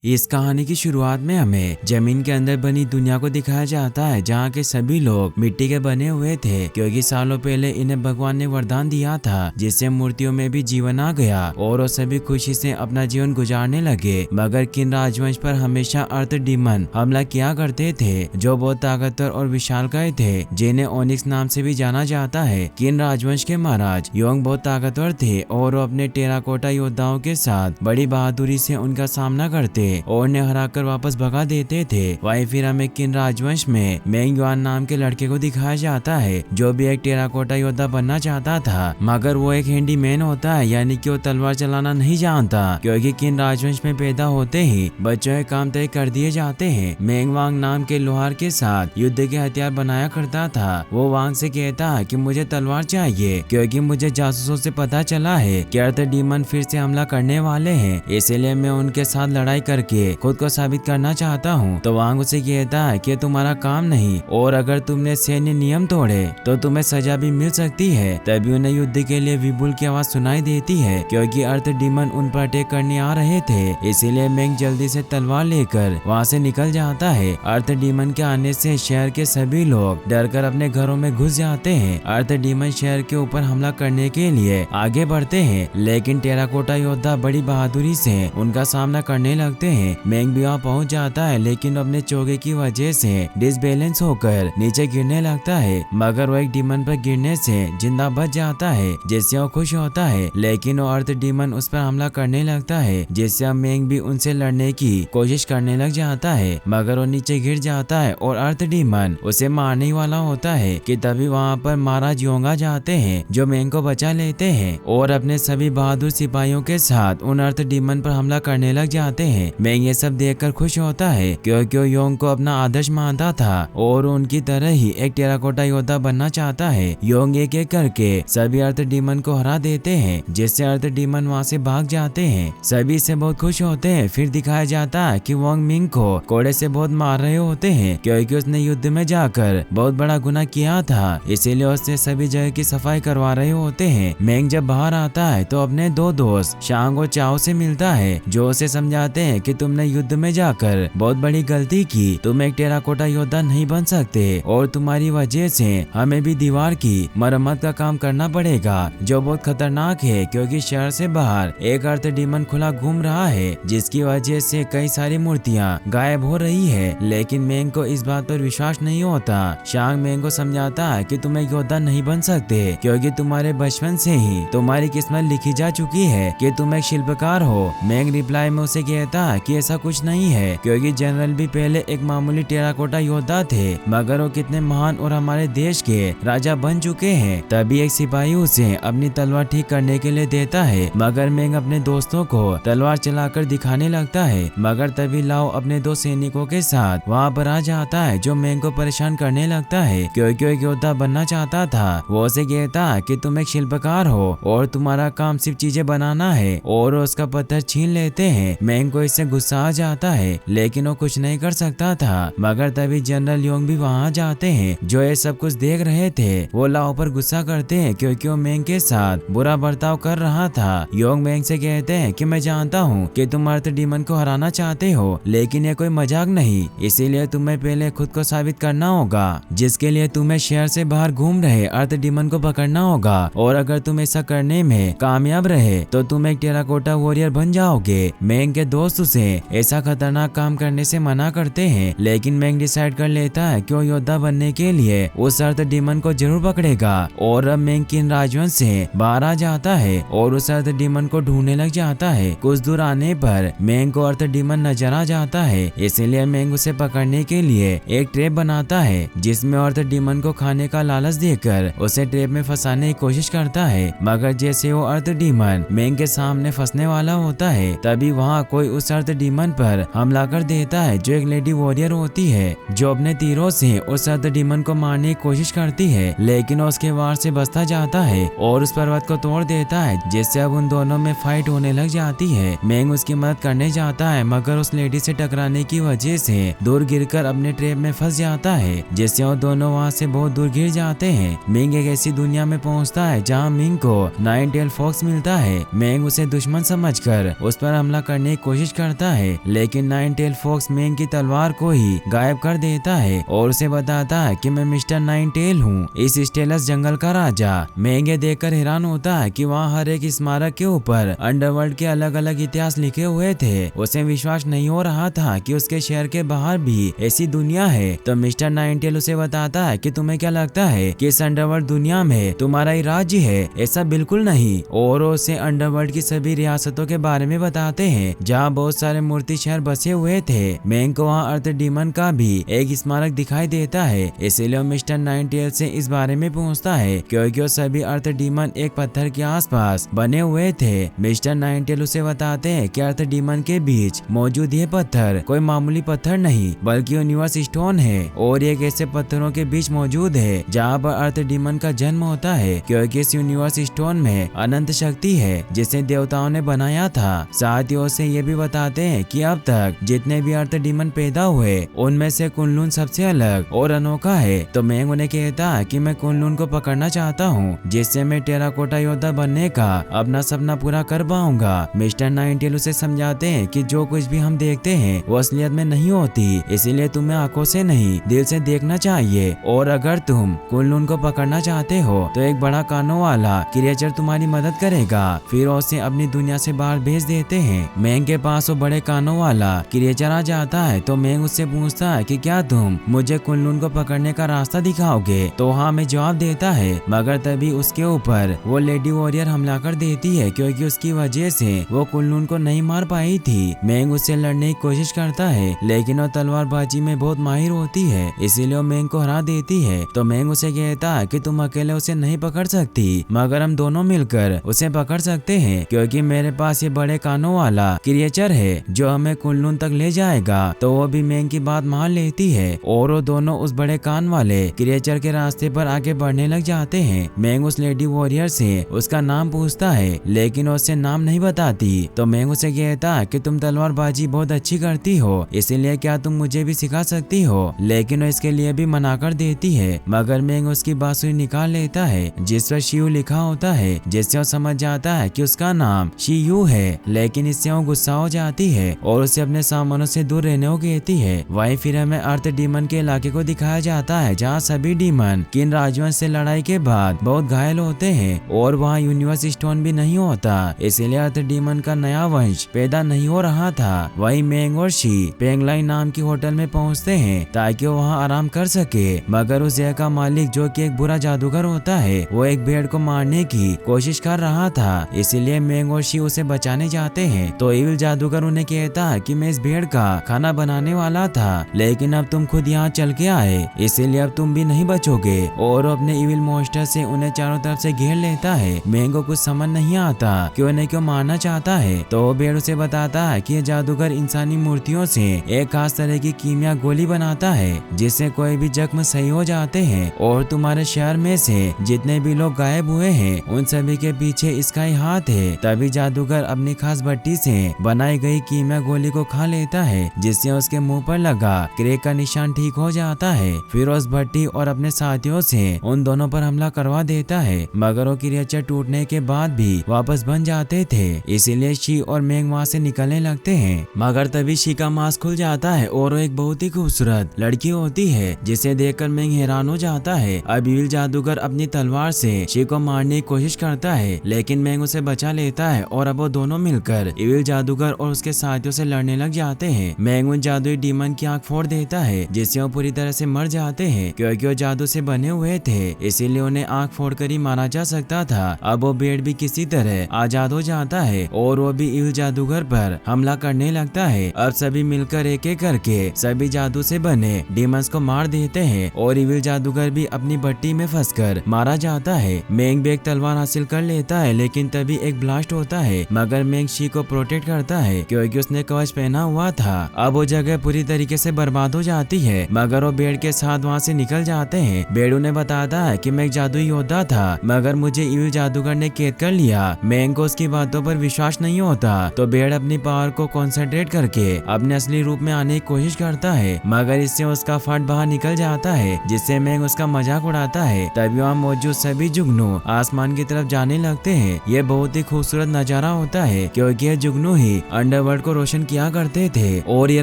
इस कहानी की शुरुआत में हमें जमीन के अंदर बनी दुनिया को दिखाया जाता है, जहाँ के सभी लोग मिट्टी के बने हुए थे, क्योंकि सालों पहले इन्हें भगवान ने वरदान दिया था जिससे मूर्तियों में भी जीवन आ गया और वो सभी खुशी से अपना जीवन गुजारने लगे। मगर किन राजवंश पर हमेशा अर्थ डीमन हमला किया करते थे, जो बहुत ताकतवर और विशालकाय थे, जिन्हें ओनिक्स नाम से भी जाना जाता है। किन राजवंश के महाराज योंग बहुत ताकतवर थे और वो अपने टेराकोटा योद्धाओं के साथ बड़ी बहादुरी से उनका सामना करते और उन्हें हराकर वापस भगा देते थे। वहीं फिर हमें किन राजवंश में मेंग युआन नाम के लड़के को दिखाया जाता है, जो भी एक टेराकोटा योद्धा बनना चाहता था, मगर वो एक हैंडीमैन होता है, यानी कि वो तलवार चलाना नहीं जानता, क्योंकि किन राजवंश में पैदा होते ही बच्चों के काम तय कर दिए जाते हैं। मेंग वांग नाम के लोहार के साथ युद्ध के हथियार बनाया करता था। वो वांग से कहता है कि मुझे तलवार चाहिए, क्योंकि मुझे जासूसों से पता चला है कि अर्थ डीमन फिर से हमला करने वाले हैं, इसीलिए मैं उनके साथ लड़ाई करके खुद को साबित करना चाहता हूँ। तो वांग उसे कहता है कि तुम्हारा काम नहीं, और अगर तुमने सैन्य नियम तोड़े तो तुम्हें सजा भी मिल सकती है। तभी उन्हें युद्ध के लिए विपुल की आवाज सुनाई देती है, क्योंकि अर्थ डीमन उन पर अटैक करने आ रहे थे। इसीलिए मेंग जल्दी से तलवार लेकर वहाँ से निकल जाता है। अर्थ डीमन के आने से शहर के सभी लोग डरकर अपने घरों में घुस जाते हैं। अर्थ डीमन शहर के ऊपर हमला करने के लिए आगे बढ़ते हैं, लेकिन टेराकोटा योद्धा बड़ी बहादुरी से उनका सामना करने लगते हैं। मेंग भी वहाँ पहुँच जाता है, लेकिन अपने चोगे की वजह से डिसबैलेंस होकर नीचे गिरने लगता है, मगर वो एक डीमन पर गिरने से जिंदा बच जाता है, जिससे वो खुश होता है। लेकिन वो अर्थ डीमन उस पर हमला करने लगता है, जिससे अब मेंग भी उनसे लड़ने की कोशिश करने लग जाता है, मगर वो नीचे गिर जाता है और अर्थ डीमन उसे मारने ही वाला होता है कि तभी वहाँ पर महाराज योंग आ जाते हैं, जो मेंग को बचा लेते हैं और अपने सभी बहादुर सिपाहियों के साथ उन अर्थ डीमन पर हमला करने लग जाते हैं। मेंग ये सब देखकर खुश होता है, क्योंकि वो योंग को अपना आदर्श मानता था और उनकी तरह ही एक टेराकोटा योद्धा बनना चाहता है। योंग एक एक करके सभी अर्थ डीमन को हरा देते हैं, जिससे अर्थ डीमन वहाँ से भाग जाते हैं। सभी इससे बहुत खुश होते हैं। फिर दिखाया जाता है कि वांग मिंग को कोड़े से बहुत मार रहे होते हैं, क्योंकि उसने युद्ध में जाकर बहुत बड़ा गुनाह किया था, इसीलिए उससे सभी जगह की सफाई करवा रहे होते हैं। मेंग जब बाहर आता है तो अपने दो दोस्त शांग और चाओ से मिलता है, जो उसे समझाते हैं कि तुमने युद्ध में जाकर बहुत बड़ी गलती की, तुम एक टेराकोटा योद्धा नहीं बन सकते और तुम्हारी वजह से हमें भी दीवार की मरम्मत का काम करना पड़ेगा, जो बहुत खतरनाक है, क्योंकि शहर से बाहर एक अर्थ डीमन खुला घूम रहा है, जिसकी वजह से कई सारी मूर्तियाँ गायब हो रही है। लेकिन मेंग को इस बात पर विश्वास नहीं होता। शांग मेंग को समझाता है कि तुम एक योद्धा नहीं बन सकते, क्योंकि तुम्हारे बचपन से ही तुम्हारी किस्मत लिखी जा चुकी है कि तुम एक शिल्पकार हो। मेंग रिप्लाई में उसे कहता है कि ऐसा कुछ नहीं है, क्योंकि जनरल भी पहले एक मामूली टेराकोटा योद्धा थे, मगर वो कितने महान और हमारे देश के राजा बन चुके हैं। तभी एक सिपाही उसे अपनी तलवार ठीक करने के लिए देता है, मगर मेंग अपने दोस्तों को तलवार चलाकर दिखाने लगता है, मगर तभी लाओ अपने दो सैनिकों के साथ वहाँ पर आ जाता है, जो मेंग को परेशान करने लगता है, क्योंकि एक योद्धा बनना चाहता था। वो उसे कहता है कि तुम एक शिल्पकार हो और तुम्हारा काम सिर्फ चीजें बनाना है, और उसका पत्थर छीन लेते हैं। मेंग को इससे गुस्सा आ जाता है, लेकिन वो कुछ नहीं कर सकता था। मगर तभी जनरल योंग भी वहाँ जाते हैं, जो ये सब कुछ देख रहे थे। वो लाओ पर गुस्सा करते हैं, क्योंकि वो मेंग के साथ बुरा बर्ताव कर रहा था। योंग मेंग से कहते हैं कि मैं जानता हूँ कि तुम अर्थ डीमन को हराना चाहते हो, लेकिन ये कोई मजाक नहीं, इसीलिए तुम्हें पहले खुद को साबित करना होगा, जिसके लिए तुम्हें शहर से बाहर घूम रहे अर्थ डीमन को पकड़ना होगा, और अगर तुम ऐसा करने में कामयाब रहे तो तुम एक टेराकोटा वॉरियर बन जाओगे। मेंग के दोस्त उसे ऐसा खतरनाक काम करने से मना करते हैं, लेकिन मेंग डिसाइड कर लेता है कि वो योद्धा बनने के लिए उस अर्थ डीमन को जरूर पकड़ेगा। और अब मेंग किन राजवंश से बाहर आ जाता है और उस अर्थ डीमन को ढूंढने लग जाता है। कुछ दूर आने पर मेंग को अर्थ डीमन नजर आ जाता है, इसीलिए मेंग उसे पकड़ने के लिए एक ट्रैप बनाता है, जिसमें अर्थ डीमन को खाने का लालच देकर उसे ट्रैप में फंसाने की कोशिश करता है। मगर जैसे वो अर्थ डीमन मेंग के सामने फंसने वाला होता है, तभी वहाँ कोई उस अर्थ डीमन पर हमला कर देता है, जो एक लेडी वॉरियर होती है, जो अपने तीरों से उस अर्थ डीमन को मारने की कोशिश करती है, लेकिन उसके वार से बचता जाता है और उस पर्वत को तोड़ देता है, जिससे अब उन दोनों में फाइट होने लग जाती है। मेंग उसकी मदद करने जाता है, मगर उस लेडी से टकराने की वजह से दूर गिरकर अपने ट्रैप में फंस जाता है, जिससे वो दोनों वहाँ से बहुत दूर गिर जाते हैं। मेंग एक ऐसी दुनिया में पहुँचता है जहाँ मेंग को नाइन टेल फॉक्स मिलता है। मेंग उसे दुश्मन समझकर उस पर हमला करने की कोशिश करता चाहता है, लेकिन नाइन टेल फॉक्स मेंग की तलवार को ही गायब कर देता है और उसे बताता है कि मैं मिस्टर नाइन टेल हूँ, इस स्टेलस जंगल का राजा। मेंग ये देखकर हैरान होता है कि वहाँ हर एक स्मारक के ऊपर अंडरवर्ल्ड के अलग अलग इतिहास लिखे हुए थे। उसे विश्वास नहीं हो रहा था कि उसके शहर के बाहर भी ऐसी दुनिया है। तो मिस्टर नाइन टेल उसे बताता है कि तुम्हें क्या लगता है कि इस अंडरवर्ल्ड दुनिया में तुम्हारा ही राज्य है? ऐसा बिल्कुल नहीं। और उसे अंडरवर्ल्ड की सभी रियासतों के बारे में बताते हैं जहाँ बहुत सारे मूर्ति शहर बसे हुए थे। मेंग को वहाँ अर्थ डीमन का भी एक स्मारक दिखाई देता है, इसीलिए मिस्टर नाइन टेल से इस बारे में पूछता है क्योंकि वो सभी अर्थ डीमन एक पत्थर के आसपास बने हुए थे। मिस्टर नाइन टेल उसे बताते हैं कि अर्थ डीमन के बीच मौजूद ये पत्थर कोई मामूली पत्थर नहीं बल्कि यूनिवर्स स्टोन है और एक ऐसे पत्थरों के बीच मौजूद है जहाँ पर अर्थ डीमन का जन्म होता है, क्योंकि इस यूनिवर्स स्टोन में अनंत शक्ति है जिसे देवताओं ने बनाया था। साथ ही उसे ये भी बताते हैं कि अब तक जितने भी अर्थ डीमन पैदा हुए उनमें से कुनलून सबसे अलग और अनोखा है। तो मेंग उन्हें कहता है कि मैं कुनलून को पकड़ना चाहता हूँ जिससे मैं टेराकोटा योद्धा बनने का अपना सपना पूरा कर पाऊंगा। मिस्टर नाइन टेल उसे समझाते हैं कि जो कुछ भी हम देखते हैं वो असलियत में नहीं होती, इसीलिए तुम्हें आंखों से नहीं दिल से देखना चाहिए। और अगर तुम कुनलून को पकड़ना चाहते हो तो एक बड़ा कानों वाला क्रिएचर तुम्हारी मदद करेगा। फिर उसे अपनी दुनिया से बाहर भेज देते हैं। मेंग के पास वो बड़े कानों वाला क्रिएचर आ जाता है तो मेंग उससे पूछता है कि क्या तुम मुझे कुनलून को पकड़ने का रास्ता दिखाओगे? तो हाँ में जवाब देता है, मगर तभी उसके ऊपर वो लेडी वॉरियर हमला कर देती है क्योंकि उसकी वजह से वो कुनलून को नहीं मार पाई थी। मेंग उससे लड़ने की कोशिश करता है लेकिन वो तलवारबाजी में बहुत माहिर होती है, इसीलिए वो मेंग को हरा देती है। तो मेंग उसे कहता है कि तुम अकेले उसे नहीं पकड़ सकती, मगर हम दोनों मिलकर उसे पकड़ सकते हैं क्योंकि मेरे पास ये बड़े कानों वाला क्रिएचर है जो हमें कुनलून तक ले जाएगा। तो वो भी मेंग की बात मान लेती है और वो दोनों उस बड़े कान वाले क्रिएचर के रास्ते पर आगे बढ़ने लग जाते हैं। मेंग उस लेडी वॉरियर से उसका नाम पूछता है लेकिन उससे नाम नहीं बताती। तो मेंग उसे कहता है कि तुम तलवारबाजी बहुत अच्छी करती हो, इसीलिए क्या तुम मुझे भी सिखा सकती हो? लेकिन वो इसके लिए भी मना कर देती है, मगर मेंग उसकी बांसुरी निकाल लेता है जिस पर शियू लिखा होता है, जिससे वो समझ जाता है कि उसका नाम शियू है। लेकिन इससे वो गुस्सा हो जाती है और उसे अपने सामानों से दूर रहने को कहती है। वहीं फिर हमें अर्थ डीमन के इलाके को दिखाया जाता है जहाँ सभी डीमन किन राजवंश से लड़ाई के बाद बहुत घायल होते हैं और वहाँ यूनिवर्स स्टोन भी नहीं होता, इसीलिए अर्थ डीमन का नया वंश पैदा नहीं हो रहा था। वहीं मेंग और शी पेंगलाई नाम की होटल में पहुँचते हैं ताकि वो वहाँ आराम कर सके, मगर उस जगह का मालिक जो कि एक बुरा जादूगर होता है वो एक भेड़ को मारने की कोशिश कर रहा था, इसीलिए मेंग और शी उसे बचाने जाते हैं। तो इविल जादूगर उन्हें कहता है कि मैं इस भेड़ का खाना बनाने वाला था, लेकिन अब तुम खुद यहाँ चल के आए, इसीलिए अब तुम भी नहीं बचोगे। और अपने इविल मॉन्स्टर से उन्हें चारों तरफ से घेर लेता है। मेंग को कुछ समझ नहीं आता कि उन्हें क्यों मारना चाहता है। तो वो भेड़ उसे बताता है कि ये जादूगर इंसानी मूर्तियों से एक खास तरह की कीमिया गोली बनाता है जिससे कोई भी जख्म सही हो जाते हैं और तुम्हारे शहर में से जितने भी लोग गायब हुए हैं उन सभी के पीछे इसका ही हाथ है। तभी जादूगर अपनी खास भट्टी से बनाई गई कीमिया गोली को खा लेता है जिससे उसके मुंह पर लगा क्रैक का निशान ठीक हो जाता है। फिर उस भट्टी और अपने साथियों से उन दोनों पर हमला करवा देता है, मगर वो क्रिएचर टूटने के बाद भी वापस बन जाते थे, इसीलिए शी और मेंग वहाँ से निकलने लगते हैं। मगर तभी शी का मास्क खुल जाता है और वो एक बहुत ही खूबसूरत लड़की होती है जिसे देखकर मेंग हैरान हो जाता है। अब इविल जादूगर अपनी तलवार से शी को मारने की कोशिश करता है लेकिन मेंग उसे बचा लेता है और अब वो दोनों मिलकर इविल जादूगर और उसके साथियों से लड़ने लग जाते हैं। मेंग उन जादुई डीमन की आंख फोड़ देता है जिससे वो पूरी तरह से मर जाते हैं क्योंकि वो जादू से बने हुए थे, इसीलिए उन्हें आंख फोड़ कर ही मारा जा सकता था। अब वो भेड़ भी किसी तरह आजाद हो जाता है और वो भी इविल जादूगर पर हमला करने लगता है। अब सभी मिलकर एक एक करके सभी जादू से बने डीमंस को मार देते हैं और इविल जादूगर भी अपनी भट्टी में फंसकर मारा जाता है। मेंग भी एक तलवार हासिल कर लेता है लेकिन तभी एक ब्लास्ट होता है, मगर मेंग शी को प्रोटेक्ट करता है क्योंकि उसने कवच पहना हुआ था। अब वो जगह पूरी तरीके से बर्बाद हो जाती है, मगर वो भेड़ के साथ वहाँ से निकल जाते हैं। भेड़ उन्हें बताता है कि मैं एक जादुई योद्धा था, मगर मुझे इविल जादूगर ने कैद कर लिया। मेंग को उसकी बातों पर विश्वास नहीं होता तो भेड़ अपनी पावर को कॉन्सेंट्रेट करके अपने असली रूप में आने की कोशिश करता है, मगर इससे उसका फट बाहर निकल जाता है जिससे मेंग उसका मजाक उड़ाता है। तभी वहाँ मौजूद सभी जुगनू आसमान की तरफ जाने लगते हैं। ये बहुत ही खूबसूरत नजारा होता है क्योंकि ये जुगनू ही अंडरवर्ल्ड को रोशन किया करते थे और ये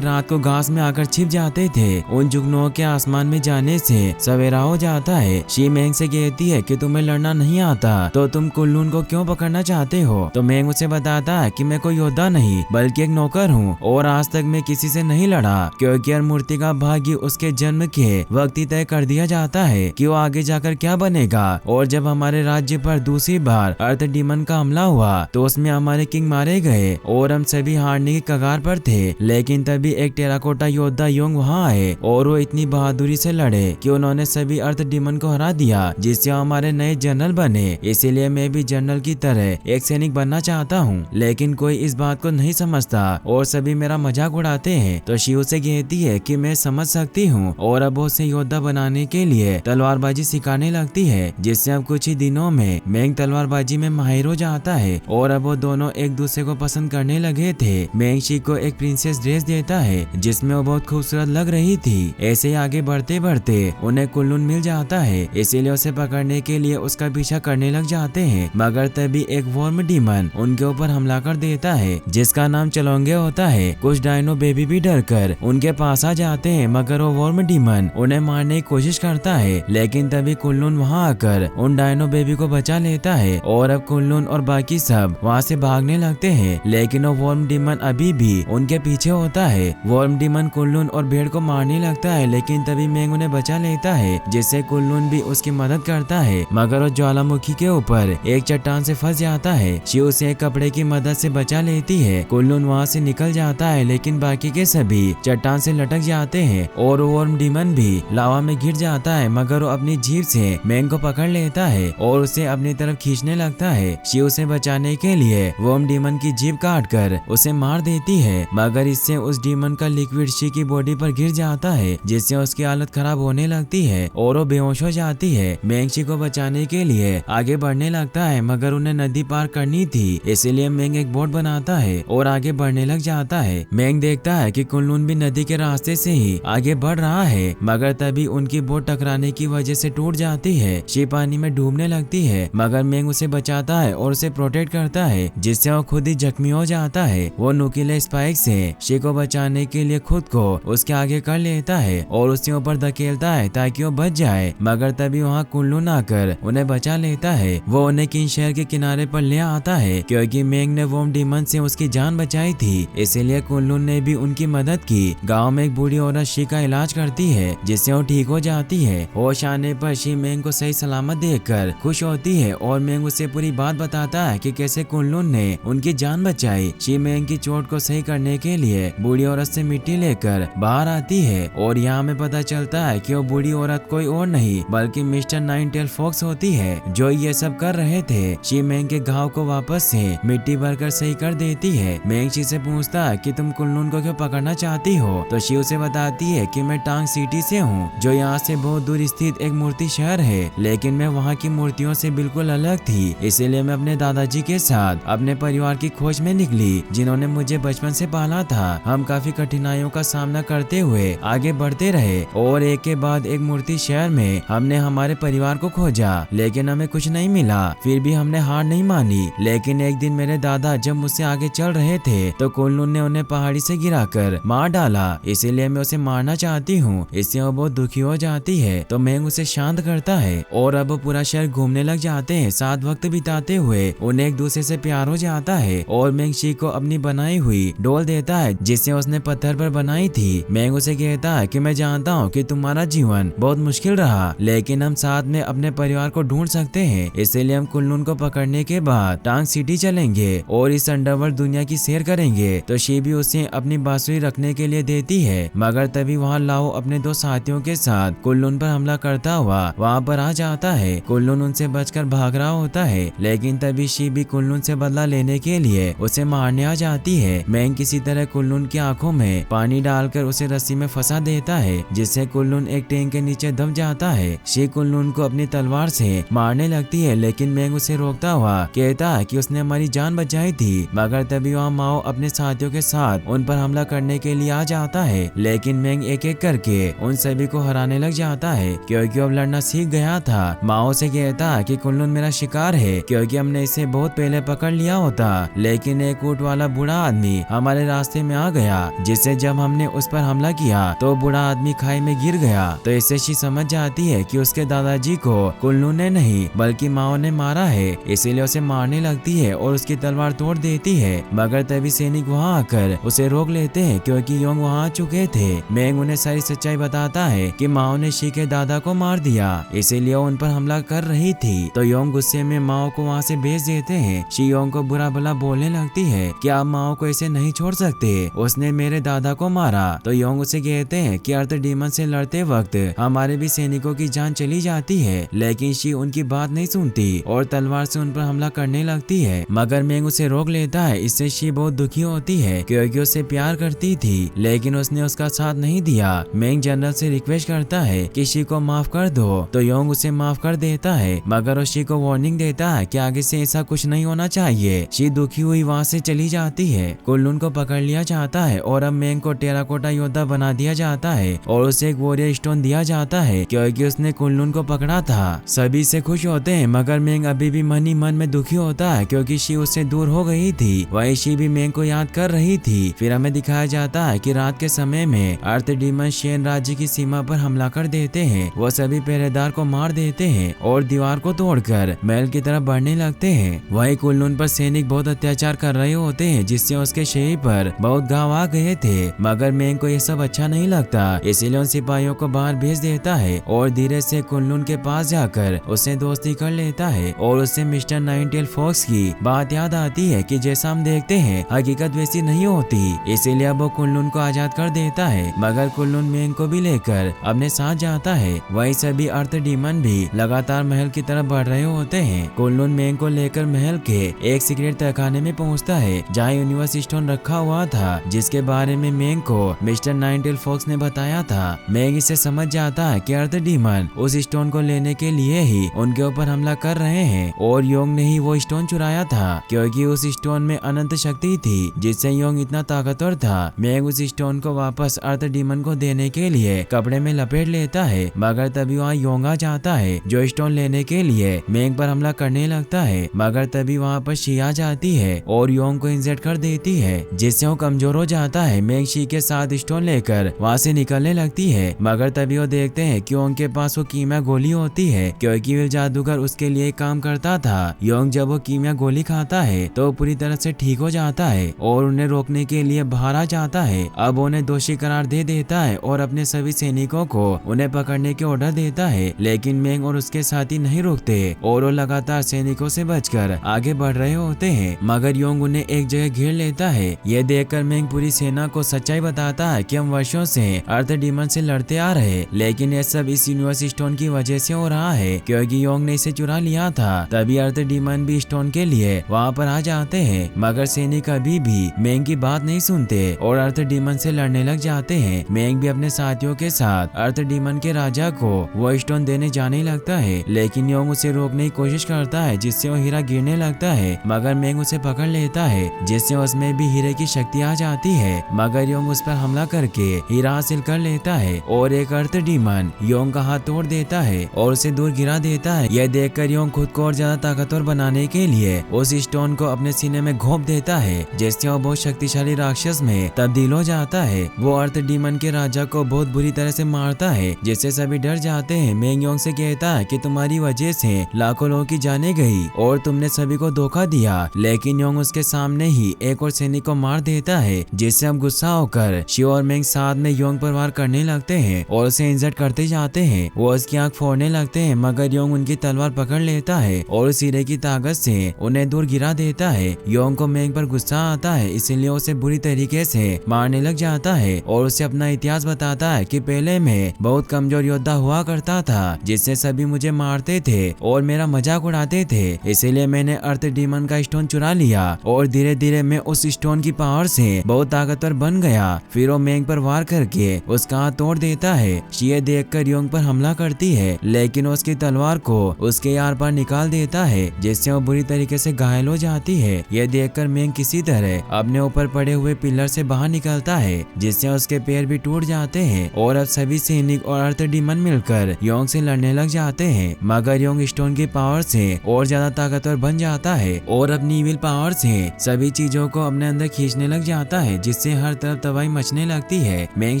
रात को घास में आकर छिप जाते थे। उन जुगनुओं के आसमान में जाने से सवेरा हो जाता है। शी मेंग से कहती है कि तुम्हें लड़ना नहीं आता तो तुम कुल्लून को क्यों पकड़ना चाहते हो। तो मेंग उसे बताता है कि मैं कोई योद्धा नहीं बल्कि एक नौकर हूँ और आज तक मैं किसी से नहीं लड़ा, क्योंकि हर मूर्ति का भाग्य उसके जन्म के वक्त ही तय कर दिया जाता है कि वो आगे जाकर क्या बनेगा। और जब हमारे राज्य पर दूसरी बार अर्थ डीमन का हमला हुआ तो उसमें हमारे किंग मारे गए और हम सभी हारने की कगार पर थे। लेकिन तभी एक टेराकोटा योद्धा योंग वहाँ आए और वो इतनी बहादुरी से लड़े कि उन्होंने सभी अर्थ डीमन को हरा दिया, जिससे हमारे नए जनरल बने। इसीलिए मैं भी जनरल की तरह एक सैनिक बनना चाहता हूँ, लेकिन कोई इस बात को नहीं समझता और सभी मेरा मजाक उड़ाते हैं। तो शी उसे कहती है कि मैं समझ सकती हूँ और अब उसे योद्धा बनाने के लिए तलवारबाजी सिखाने लगती है, जिससे अब कुछ ही दिनों में मेंग तलवारबाजी में माहिर हो जाता है और अब वो दोनों एक दूसरे को पसंद करने लगे थे। मेंग शी को एक प्रिंसेस ड्रेस देता है जिसमें वो बहुत खूबसूरत लग रही थी। ऐसे ही आगे बढ़ते बढ़ते उन्हें कुल्लून मिल जाता है, इसीलिए उसे पकड़ने के लिए उसका पीछा करने लग जाते हैं। मगर तभी एक वर्म डीमन उनके ऊपर हमला कर देता है जिसका नाम चलोंगे होता है। कुछ डायनो बेबी भी डरकर उनके पास आ जाते हैं, मगर वो वर्म डीमन उन्हें मारने की कोशिश करता है। लेकिन तभी कुल्लून वहाँ आकर उन डायनो बेबी को बचा लेता है और अब कुल्लून और बाकी सब वहाँ से भागने लगते हैं। लेकिन वो वर्म डीमन अभी भी उनके पीछे होता है। वर्म डीमन कुल्लून और भेड़ को मारने लगता है, लेकिन तभी मेंग उन्हें बचा लेता है, जिससे कुल्लून भी उसकी मदद करता है। मगर वो ज्वालामुखी के ऊपर एक चट्टान से फंस जाता है। शी उसे एक कपड़े की मदद से बचा लेती है। कुल्लून वहाँ से निकल जाता है, लेकिन बाकी के सभी चट्टान से लटक जाते हैं और वर्म डीमन भी लावा में गिर जाता है। मगर वो अपनी जीभ से मेंग को पकड़ लेता है और उसे अपनी तरफ खींचने लगता है। शी उसे बचाने के लिए वर्म डीमन की जीभ काट कर उसे मार देती है, मगर इससे उस डीमन का लिक्विड शी की बॉडी पर गिर जाता है, जिससे उसकी हालत खराब होने लगती है और वो बेहोश हो जाती है। मेंग शी को बचाने के लिए आगे बढ़ने लगता है, मगर उन्हें नदी पार करनी थी, इसलिए मेंग एक बोट बनाता है और आगे बढ़ने लग जाता है। मेंग देखता है कि कुल्लून भी नदी के रास्ते से ही आगे बढ़ रहा है, मगर तभी उनकी बोट टकराने की वजह से टूट जाती है। शी पानी में डूबने लगती है, मगर मेंग उसे बचाता है और उसे प्रोटेक्ट करता है, जिससे वो खुद ही जख्मी हो जाता है। वो नुकीले स्पाइक से शी को बचाने के लिए खुद को उसके आगे कर लेता है और उसके ऊपर धकेलता है ताकि वो बच जाए। मगर तभी वहाँ कुल्लून आकर उन्हें बचा लेता है। वो उन्हें किन शहर के किनारे पर ले आता है, क्योंकि मेंग ने वर्म डीमन से उसकी जान बचाई थी, इसीलिए कुल्लून ने भी उनकी मदद की। गाँव में एक बूढ़ी औरत शी का इलाज करती है, जिससे वो ठीक हो जाती है। होश आने पर शी मेंग को सही सलामत देखकर खुश होती है और मेंग उसे पूरी बात बताता है कि कैसे कुल्लून ने उनकी जान बचाई। शी मेंग की चोट को सही करने के लिए बूढ़ी औरत से मिट्टी लेकर बाहर आती है और यहाँ में पता चलता है कि वो बूढ़ी औरत कोई और नहीं बल्कि मिस्टर नाइन टेल फॉक्स होती है, जो ये सब कर रहे थे। शी मेंग के घाव को वापस से मिट्टी भरकर सही कर देती है। मेंग शी से पूछता है कि तुम कुल्लून को क्यों पकड़ना चाहती हो, तो शी उसे बताती है कि मैं टांग सिटी से हूँ, जो यहाँ से बहुत दूर स्थित एक मूर्ति शहर है, लेकिन मैं वहाँ की मूर्तियों से बिल्कुल अलग थी, इसीलिए मैं अपने दादाजी के साथ अपने परिवार की खोज में निकली, जिन्होंने मुझे बचपन से पाला था। हम काफी कठिनाइयों का सामना करते हुए आगे बढ़ते रहे और एक के बाद एक मूर्ति शहर में हमने हमारे परिवार को खोजा, लेकिन हमें कुछ नहीं मिला। फिर भी हमने हार नहीं मानी। लेकिन एक दिन मेरे दादा जब मुझसे आगे चल रहे थे तो कुल्लून ने उन्हें पहाड़ी से गिराकर मार डाला, इसीलिए मैं उसे मारना चाहती हूँ। इससे वो बहुत दुखी हो जाती है, तो मेंग उसे शांत करता है और अब वो पूरा शहर घूमने लग जाते हैं। साथ वक्त बिताते हुए उन्हें एक दूसरे से प्यार हो जाता है और मेंग शी को अपनी बनाई हुई डोल देता है, जिसे उसने पत्थर पर बनाई थी। मेंग उसे कहता है कि मैं जानता हूँ कि तुम्हारा जीवन बहुत मुश्किल रहा, लेकिन हम साथ में अपने परिवार को ढूंढ सकते हैं, इसीलिए हम कुल्लून को पकड़ने के बाद टांग सिटी चलेंगे और इस अंडरवर्ल्ड दुनिया की सैर करेंगे। तो शी भी उसे अपनी बांसुरी रखने के लिए देती है, मगर तभी वहाँ लाओ अपने दो साथियों के साथ कुल्लून पर हमला करता हुआ वहाँ पर आ जाता है। कुल्लून उनसे बचकर भाग रहा होता है, लेकिन तभी शी भी कुल्लून से बदला लेने के लिए उसे मारने आ जाती है। मेंग किसी तरह कुल्लून की आंखों में पानी डालकर उसे रस्सी में फंसा देता है, जिससे कुल्लून एक टैंक के नीचे दब जाता है। शी कुल्लून को अपनी तलवार से मारने लगती है, लेकिन मेंग उसे रोकता हुआ कहता है कि उसने हमारी जान बचाई थी। मगर तभी वहाँ माओ अपने साथियों के साथ उन पर हमला करने के लिए आ जाता है, लेकिन मेंग एक एक करके उन सभी को हराने लग जाता है, क्योंकि अब लड़ना सीख गया था। माओ से कहता कि कुल्लून मेरा शिकार है, क्योंकि हमने इसे बहुत पहले पकड़ लिया होता, लेकिन एक ऊंट वाला बूढ़ा आदमी हमारे रास्ते में आ गया, जिससे जब हमने उस पर हमला किया तो बूढ़ा आदमी खाई में गिर गया। तो इससे शी समझ जाती है कि उसके दादाजी को कुल्लू ने नहीं बल्कि माओ ने मारा है, इसीलिए उसे मारने लगती है और उसकी तलवार तोड़ देती है। मगर तभी सैनिक वहाँ आकर उसे रोक लेते हैं क्योंकि योंग वहाँ आ चुके थे। मेंग उन्हें सारी सच्चाई बताता है कि माओ ने शी के दादा को मार दिया, इसीलिए उन पर हमला कर रही थी। तो योंग गुस्से में माओ को वहाँ से भेज देते हैं। शी योंग को बुरा भला बोलने लगती है कि आप माओ को ऐसे नहीं छोड़ सकते, उसने मेरे दादा को मारा। तो योंग उसे कहते हैं कि अर्थ डीमन से लड़ते वक्त हमारे भी सैनिकों की जान चली जाती है, लेकिन शी उनकी बात नहीं सुनती और तलवार से उन पर हमला करने लगती है। मगर मेंग उसे रोक लेता है। इससे शी बहुत दुखी होती है क्योंकि उससे प्यार करती थी, लेकिन उसने उसका साथ नहीं दिया। मेंग जनरल से रिक्वेस्ट करता है कि शी को माफ कर दो, तो योंग उसे माफ कर देता है, मगर वो शी को वार्निंग देता है कि आगे से ऐसा कुछ नहीं होना चाहिए। शी दुखी हुई वहाँ से चली जाती है। कुल्लून को पकड़ लिया जाता है और अब मेंग को टेराकोटा योद्धा बना दिया जाता है और उसे एक वॉरियर स्टोन दिया जाता है क्योंकि उसने कुल्लून को पकड़ा था। सभी से खुश होते हैं, मगर मेंग अभी भी मन ही मन में दुखी होता है क्योंकि शी उससे दूर हो गई थी। वही शी भी मेंग को याद कर रही थी। फिर हमें दिखाया जाता है कि रात के समय में अर्थ डीमन शेन राज्य की सीमा पर हमला कर देते हैं। वो सभी पहरेदार को मार देते हैं और दीवार को तोड़कर महल की तरफ बढ़ने लगते हैं। वही कुल्लून पर सैनिक बहुत अत्याचार कर रहे होते हैं, जिससे उसके शरीर पर बहुत घाव आ गए थे। मगर मेंग को ये सब अच्छा नहीं लगता, इसीलिए उन सिपाहियों को बाहर भेज देता है और धीरे से कुल्लून के पास जाकर उससे दोस्ती कर लेता है और उससे मिस्टर नाइनटेल फॉक्स की बात याद आती है कि जैसा हम देखते हैं हकीकत वैसी नहीं होती, इसीलिए अब वो कुल्लून को आजाद कर देता है। मगर कुल्लून मेंग को भी लेकर अपने साथ जाता है। वही सभी अर्थ डीमन भी लगातार महल की तरफ बढ़ रहे होते हैं। कुल्लून मेंग को लेकर महल के एक सीक्रेट तहखाने में पहुंचता है जहाँ यूनिवर्स स्टोन रखा हुआ था, जिसके बारे में मेंग को मिस्टर नाइनटेल फॉक्स ने बताया था। मेंग इसे समझ जाता है कि अर्थ डीमन उस स्टोन को लेने के लिए ही उनके ऊपर हमला कर रहे हैं और योंग ने ही वो स्टोन चुराया था क्योंकि उस स्टोन में अनंत शक्ति थी, जिससे योंग इतना ताकतवर था। मेंग उस स्टोन को वापस अर्थ डीमन को देने के लिए कपड़े में लपेट लेता है, मगर तभी वहाँ योंग आ जाता है जो स्टोन लेने के लिए मेंग पर हमला करने लगता है। मगर तभी वहाँ पर शी आ जाती है और योंग को इंजर्ड कर देती है, जिससे वो कमजोर हो जाता है। मेंग शी के साथ स्टोन लेकर वहाँ से निकलने लगती है, मगर तभी वो देखते हैं कि योंग के पास वो कीमिया गोली होती है क्योंकि वो जादूगर उसके लिए काम करता था। योंग जब वो कीमिया गोली खाता है तो पूरी तरह से ठीक हो जाता है और उन्हें रोकने के लिए बाहर आ जाता है। अब उन्हें दोषी करार दे देता है और अपने सभी सैनिकों को उन्हें पकड़ने के ऑर्डर देता है, लेकिन मेंग और उसके साथी नहीं रुकते और वो लगातार सैनिकों से बचकर आगे बढ़ रहे होते हैं। मगर योंग उन्हें एक जगह घेर लेता है। ये देखकर मेंग पूरी सेना को सच्चाई बताता है कि हम वर्षों से अर्थ डीमन से लड़ते आ रहे, लेकिन ये सब इस यूनिवर्स स्टोन की वजह से हो रहा है क्योंकि योंग ने इसे चुरा लिया था। तभी अर्थ डीमन भी स्टोन के लिए वहाँ पर आ जाते हैं, मगर सैनिक अभी भी मेंग की बात नहीं सुनते और अर्थ डीमन से लड़ने लग जाते हैं। मेंग भी अपने साथियों के साथ अर्थ डीमन के राजा को वो स्टोन देने जाने लगता है, लेकिन योंग उसे रोकने की कोशिश करता है, जिससे वो हीरा गिरने लगता है। मगर मेंग उसे पकड़ लेता है, जिससे उसमें भी हीरे की शक्ति आ जाती है। मगर योंग उस पर हमला करके हीरा हासिल कर लेता है और एक अर्थ डीमन योंग का हाथ तोड़ देता है और उसे दूर गिरा देता है। यह देखकर योंग खुद को और ज्यादा ताकतवर बनाने के लिए उस स्टोन को अपने सीने में घोंप देता है, जिससे वो बहुत शक्तिशाली राक्षस में तब्दील हो जाता है। वो अर्थ डीमन के राजा को बहुत बुरी तरह से मारता है, जिससे सभी डर जाते हैं। मेंग योंग से कहता है कि तुम्हारी वजह से लाखों लोगों की जाने गई और तुमने सभी को धोखा दिया, लेकिन योंग उसके सामने ही एक और सैनिक को मार देता है, जिससे अब गुस्सा होकर शिव और मेंग साथ में योंग पर वार करने लगते हैं और उसे इंजर्ड करते जाते हैं। वो उसकी आंख फोड़ने लगते हैं, मगर योंग उनकी तलवार पकड़ लेता है और उस हीरे की ताकत से उन्हें दूर गिरा देता है। योंग को मेंग पर गुस्सा आता है, इसलिए उसे बुरी तरीके से मारने लग जाता है और उसे अपना इतिहास बताता है कि पहले मैं बहुत कमजोर योद्धा हुआ करता था, जिससे सभी मुझे मारते थे और मेरा मजाक उड़ाते थे, इसीलिए मैंने अर्थ डीमन का स्टोन चुरा लिया और धीरे धीरे मैं उस स्टोन की पावर से बहुत ताकतवर बन गया। फिर वो मेंग पर वार करके उसका हाथ तोड़ देता है। शी देखकर योंग पर हमला करती है, लेकिन उसकी तलवार को उसके आर पार निकाल देता है, जिससे वो बुरी तरीके से घायल हो जाती है। यह देखकर मेंग किसी तरह अपने ऊपर पड़े हुए पिलर से बाहर निकलता है, जिससे उसके पैर भी टूट जाते हैं और अब सभी सैनिक और अर्थ डीमन मिलकर योंग से लड़ने लग जाते हैं। मगर योंग स्टोन की पावर से और ज्यादा ताकतवर बन जाता है और अपनी विल पावर से सभी चीजों चीजों को अपने अंदर खींचने लग जाता है, जिससे हर तरफ तबाही मचने लगती है। मेंग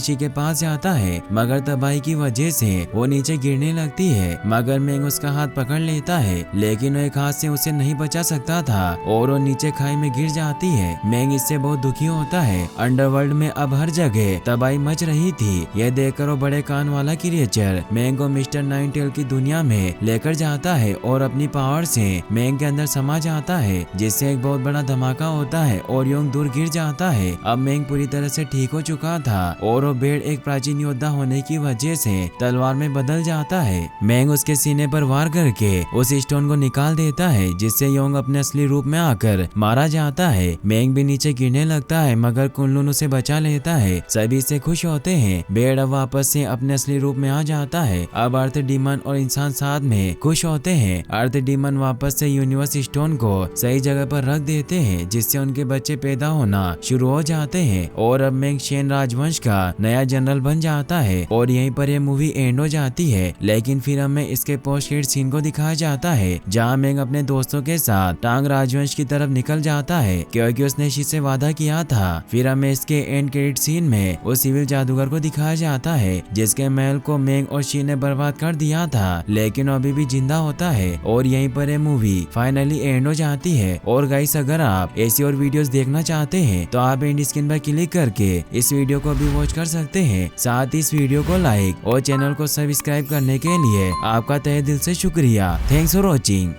शी के पास जाता है, मगर तबाही की वजह से वो नीचे गिरने लगती है, मगर मेंग उसका हाथ पकड़ लेता है, लेकिन वो एक हाथ से उसे नहीं बचा सकता था और वो नीचे खाई में गिर जाती है। मेंग इससे बहुत दुखी होता है। अंडरवर्ल्ड में अब हर जगह तबाही मच रही थी। यह देखकर वो बड़े कान वाला क्रिएचर मेंग को मिस्टर नाइनटेल की दुनिया में लेकर जाता है और अपनी पावर से मेंग के अंदर समा जाता है, जिससे एक बहुत बड़ा धमाका होता है और योंग दूर गिर जाता है। अब मेंग पूरी तरह से ठीक हो चुका था और वो बेड एक प्राचीन योद्धा होने की वजह से तलवार में बदल जाता है। मेंग उसके सीने पर वार करके उस स्टोन को निकाल देता है, जिससे योंग अपने असली रूप में आकर मारा जाता है। मेंग भी नीचे गिरने लगता है, मगर कुनलुन उसे बचा लेता है। सभी से खुश होते हैं। बेड अब वापस से अपने असली रूप में आ जाता है। अब अर्थ डीमन और इंसान साथ में खुश होते हैं। अर्थ डीमन वापस से यूनिवर्स स्टोन को सही जगह पर रख देते हैं, जिससे उनके बच्चे पैदा होना शुरू हो जाते हैं और अब मेंग शेन राजवंश का नया जनरल बन जाता है और यहीं पर यह मूवी एंड हो जाती है। लेकिन फिर हमें इसके पोस्ट क्रेडिट सीन को दिखाया जाता है, जहां मेंग अपने दोस्तों के साथ टांग राजवंश की तरफ निकल जाता है, क्योंकि उसने शी से वादा किया था। फिर हमें इसके एंड क्रेडिट सीन में उस सिविल जादूगर को दिखाया जाता है, जिसके महल को मेंग और शी ने बर्बाद कर दिया था, लेकिन अभी भी जिंदा होता है और यहीं पर यह मूवी फाइनली एंड हो जाती है। और गाइस, अगर आप ऐसी और वीडियोस देखना चाहते हैं तो आप एंड स्क्रीन पर क्लिक करके इस वीडियो को भी वॉच कर सकते हैं। साथ ही इस वीडियो को लाइक और चैनल को सब्सक्राइब करने के लिए आपका तहे दिल से शुक्रिया। Thanks for watching.